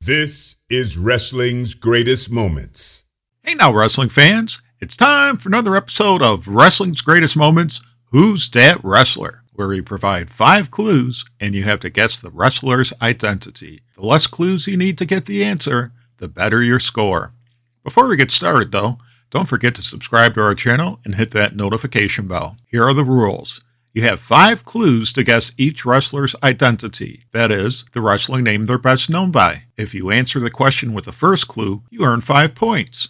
This is wrestling's greatest moments. Hey now, wrestling fans. It's time for another episode of Wrestling's Greatest Moments, Who's Dat Wrestler, where we provide 5 clues and you have to guess the wrestler's identity. The less clues you need to get the answer, the better your score. Before we get started, though, don't forget to subscribe to our channel and hit that notification bell. Here are the rules. You have 5 clues to guess each wrestler's identity, that is, the wrestling name they're best known by. If you answer the question with the first clue, you earn 5 points.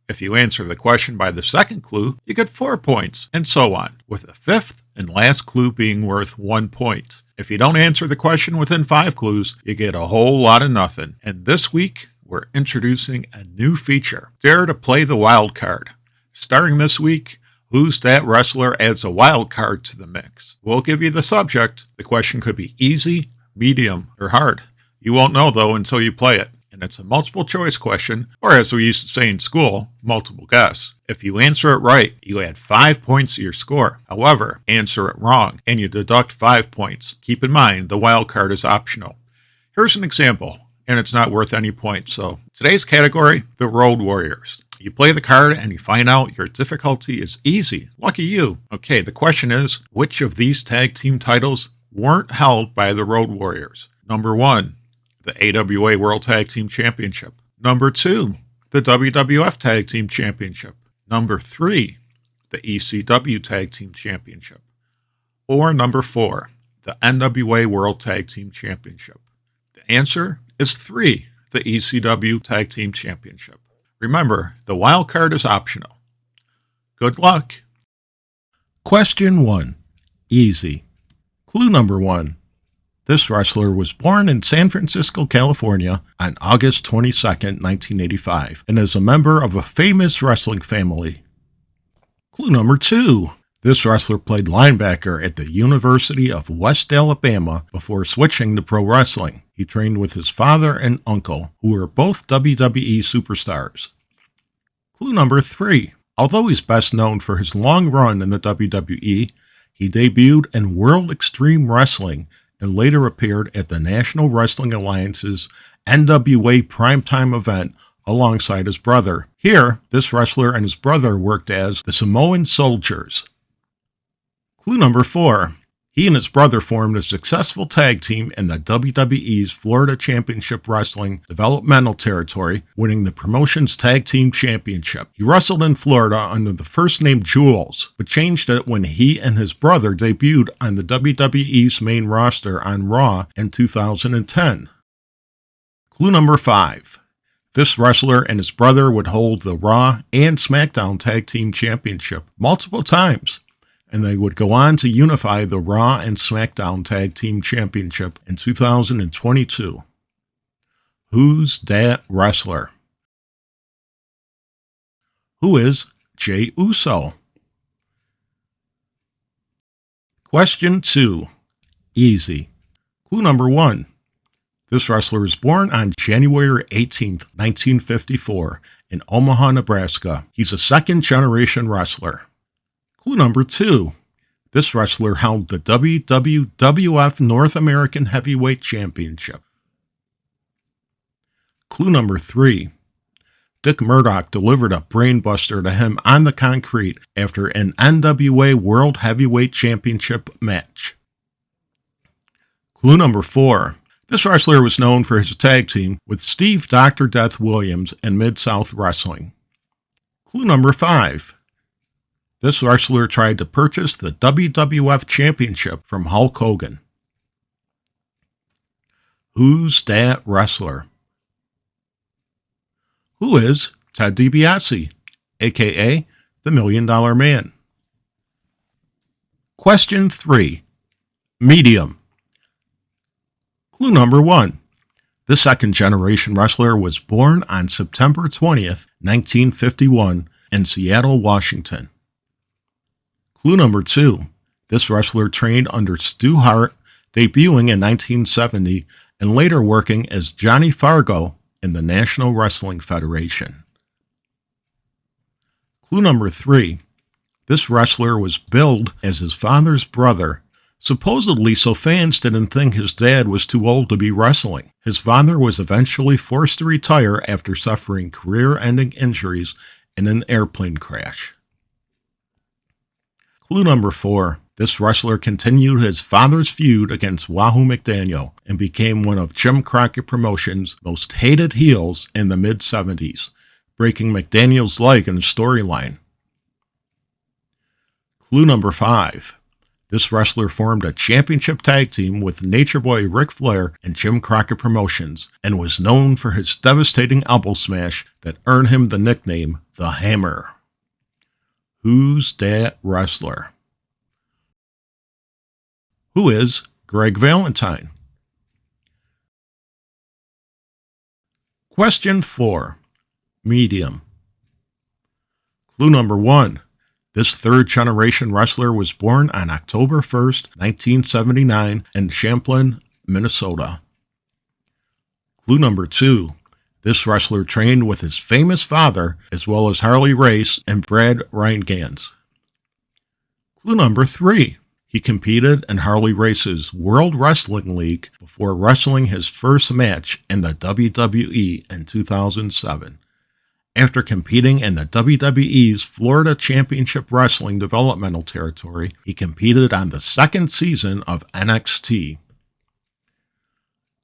If you answer the question by the second clue, you get 4 points, and so on, with the 5th and last clue being worth 1 point. If you don't answer the question within 5 clues, you get a whole lot of nothing. And this week, we're introducing a new feature, Dare to Play the Wild Card. Starting this week, Who's Dat Wrestler adds a wild card to the mix. We'll give you the subject. The question could be easy, medium, or hard. You won't know, though, until you play it. And it's a multiple choice question, or as we used to say in school, multiple guess. If you answer it right, you add 5 points to your score. However, answer it wrong, and you deduct 5 points. Keep in mind, the wild card is optional. Here's an example, and it's not worth any points. So today's category, the Road Warriors. You play the card and you find out your difficulty is easy. Lucky you. Okay, the question is, which of these tag team titles weren't held by the Road Warriors? Number 1, the AWA World Tag Team Championship. Number 2, the WWF Tag Team Championship. Number 3, the ECW Tag Team Championship. Or number 4, the NWA World Tag Team Championship. The answer is 3, the ECW Tag Team Championship. Remember, the wild card is optional. Good luck. Question 1. Easy. Clue number 1. This wrestler was born in San Francisco, California on August 22, 1985, and is a member of a famous wrestling family. Clue number 2. This wrestler played linebacker at the University of West Alabama before switching to pro wrestling. He trained with his father and uncle, who were both WWE superstars. Clue number 3. Although he's best known for his long run in the WWE, he debuted in World Extreme Wrestling and later appeared at the National Wrestling Alliance's NWA Primetime event alongside his brother. Here, this wrestler and his brother worked as the Samoan Soldiers. Clue number 4. He and his brother formed a successful tag team in the WWE's Florida Championship Wrestling developmental territory, winning the promotion's Tag Team Championship. He wrestled in Florida under the first name Jules, but changed it when he and his brother debuted on the WWE's main roster on Raw in 2010. Clue number 5. This wrestler and his brother would hold the Raw and SmackDown Tag Team Championship multiple times, and they would go on to unify the Raw and SmackDown Tag Team Championship in 2022. Who's Dat Wrestler? Who is Jey Uso? Question 2. Easy. Clue number 1. This wrestler was born on January 18, 1954, in Omaha, Nebraska. He's a second-generation wrestler. Clue number 2. This wrestler held the WWF North American Heavyweight Championship. Clue number 3. Dick Murdoch delivered a brainbuster to him on the concrete after an NWA World Heavyweight Championship match. Clue number 4. This wrestler was known for his tag team with Steve Dr. Death Williams in Mid-South Wrestling. Clue number 5. This wrestler tried to purchase the WWF Championship from Hulk Hogan. Who's Dat Wrestler? Who is Ted DiBiase, a.k.a. the $1 Million Man? Question 3. Medium. Clue number 1. The second-generation wrestler was born on September 20th, 1951, in Seattle, Washington. Clue number 2. This wrestler trained under Stu Hart, debuting in 1970 and later working as Johnny Fargo in the National Wrestling Federation. Clue number 3. This wrestler was billed as his father's brother, Supposedly so fans didn't think his dad was too old to be wrestling. His father was eventually forced to retire after suffering career-ending injuries in an airplane crash. Clue number 4. This wrestler continued his father's feud against Wahoo McDaniel and became one of Jim Crockett Promotions' most hated heels in the mid-70s, breaking McDaniel's leg in the storyline. Clue number 5. This wrestler formed a championship tag team with Nature Boy Ric Flair and Jim Crockett Promotions and was known for his devastating elbow smash that earned him the nickname The Hammer. Who's Dat Wrestler? Who is Greg Valentine? Question 4. Medium. Clue number 1. This third-generation wrestler was born on October 1st, 1979 in Champlin, Minnesota. Clue number 2. This wrestler trained with his famous father, as well as Harley Race and Brad Rheingans. Clue number 3. He competed in Harley Race's World Wrestling League before wrestling his first match in the WWE in 2007. After competing in the WWE's Florida Championship Wrestling developmental territory, he competed on the second season of NXT.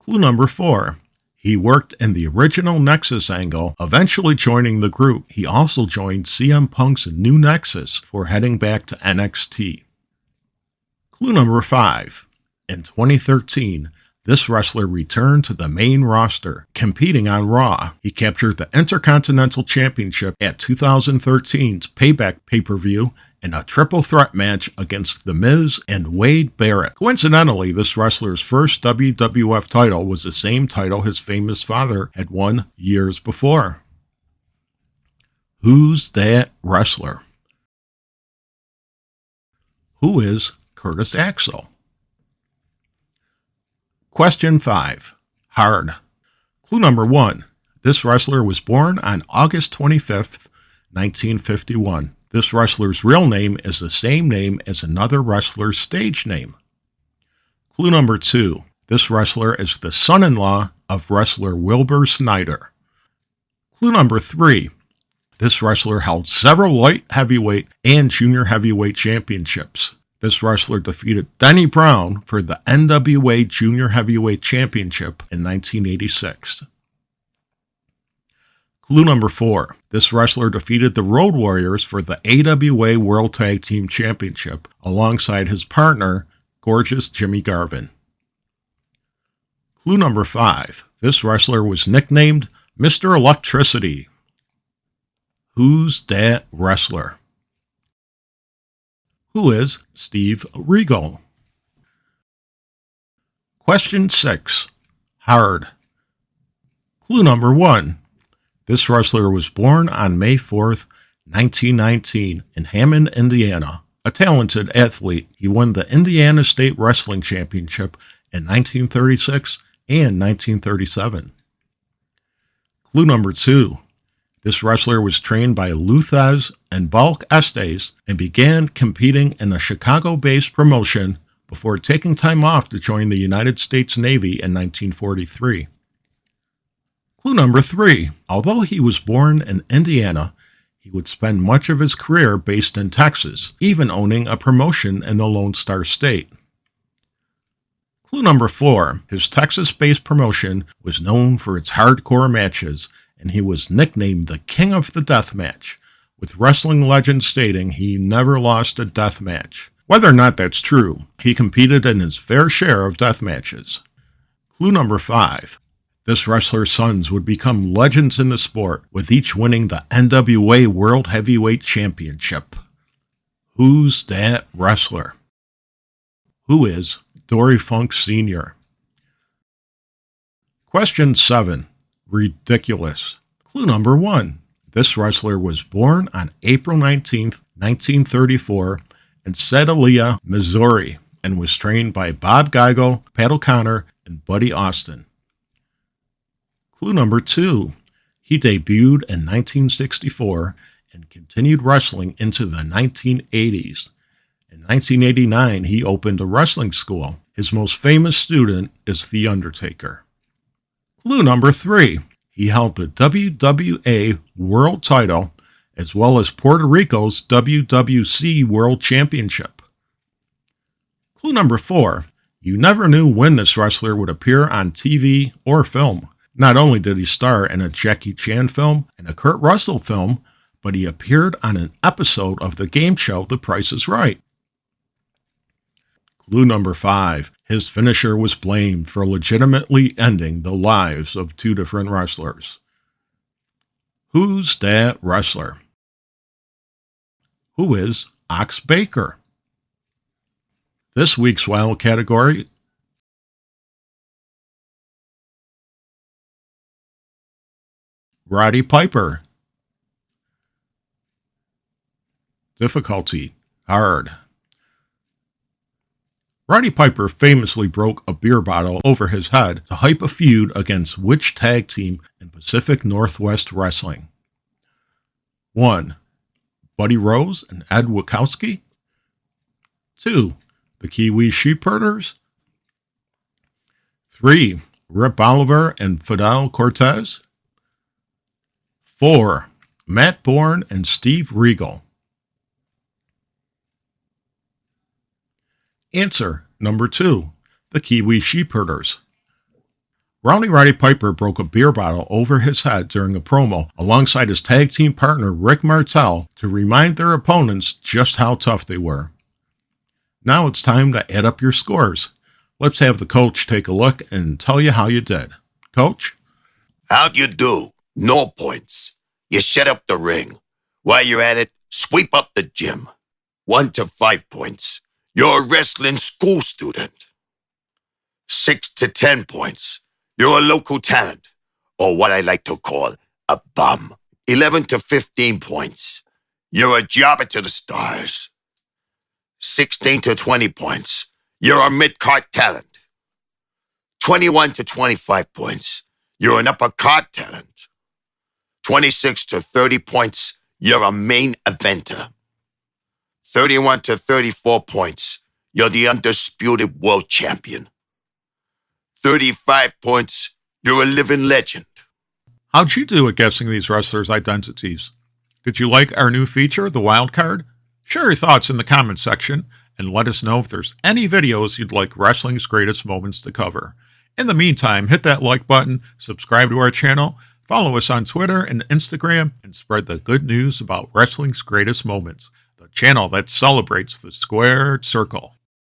Clue number 4. He worked in the original Nexus angle, eventually joining the group. He also joined CM Punk's new Nexus for heading back to NXT. Clue number 5. In 2013, this wrestler returned to the main roster, competing on Raw. He captured the Intercontinental Championship at 2013's Payback pay-per-view in a triple threat match against The Miz and Wade Barrett. Coincidentally, this wrestler's first WWF title was the same title his famous father had won years before. Who's Dat Wrestler? Who is Curtis Axel? Question 5. Hard. Clue number 1. This wrestler was born on August 25th, 1951. This wrestler's real name is the same name as another wrestler's stage name. Clue number 2. This wrestler is the son-in-law of wrestler Wilbur Snyder. Clue number 3. This wrestler held several light heavyweight and junior heavyweight championships. This wrestler defeated Denny Brown for the NWA Junior Heavyweight Championship in 1986. Clue number 4. This wrestler defeated the Road Warriors for the AWA World Tag Team Championship alongside his partner, Gorgeous Jimmy Garvin. Clue number 5. This wrestler was nicknamed Mr. Electricity. Who's Dat Wrestler? Who is Steve Regal? Question 6. Hard. Clue number 1. This wrestler was born on May 4th, 1919 in Hammond, Indiana. A talented athlete, he won the Indiana State Wrestling Championship in 1936 and 1937. Clue number 2. This wrestler was trained by Lou Thesz and Bulk Estes and began competing in a Chicago-based promotion before taking time off to join the United States Navy in 1943. Clue number 3. Although he was born in Indiana, he would spend much of his career based in Texas, even owning a promotion in the Lone Star State. Clue number 4. His Texas-based promotion was known for its hardcore matches, and he was nicknamed the King of the Death Match, with wrestling legends stating he never lost a death match. Whether or not that's true, he competed in his fair share of death matches. Clue number 5. This wrestler's sons would become legends in the sport, with each winning the NWA World Heavyweight Championship. Who's Dat Wrestler? Who is Dory Funk Sr.? Question 7. Ridiculous. Clue number 1. This wrestler was born on April 19th, 1934 in Sedalia, Missouri, and was trained by Bob Geigel, Pat O'Connor, and Buddy Austin. Clue number 2. He debuted in 1964 and continued wrestling into the 1980s. In 1989, he opened a wrestling school. His most famous student is The Undertaker. Clue number 3. He held the WWA World Title as well as Puerto Rico's WWC World Championship. Clue number 4. You never knew when this wrestler would appear on TV or film. Not only did he star in a Jackie Chan film and a Kurt Russell film, but he appeared on an episode of the game show The Price is Right. Clue number 5. His finisher was blamed for legitimately ending the lives of 2 different wrestlers. Who's Dat Wrestler? Who is Hornbaker? This week's wild category Roddy Piper. Difficulty hard. Roddy Piper famously broke a beer bottle over his head to hype a feud against which tag team in Pacific Northwest Wrestling? 1. Buddy Rose and Ed Wachowski. 2. The Kiwi Sheepherders. 3. Rip Oliver and Fidel Cortez. 4. Matt Bourne and Steve Regal. Answer number 2. The Kiwi Sheepherders. Rowdy Roddy Piper broke a beer bottle over his head during a promo alongside his tag team partner Rick Martel to remind their opponents just how tough they were. Now it's time to add up your scores. Let's have the coach take a look and tell you how you did. Coach? How'd you do? No points. You set up the ring. While you're at it, sweep up the gym. 1 to 5 points. You're a wrestling school student. 6 to 10 points. You're a local talent, or what I like to call a bum. 11 to 15 points. You're a jobber to the stars. 16 to 20 points. You're a mid-card talent. 21 to 25 points. You're an upper-card talent. 26 to 30 points. You're a main eventer. 31 to 34 points. You're the undisputed world champion. 35 points. You're a living legend. How'd you do at guessing these wrestlers' identities? Did you like our new feature, the Wild Card? Share your thoughts in the comments section and let us know if there's any videos you'd like Wrestling's Greatest Moments to cover. In the meantime, hit that like button, subscribe to our channel, follow us on Twitter and Instagram, and spread the good news about Wrestling's Greatest Moments, the channel that celebrates the squared circle.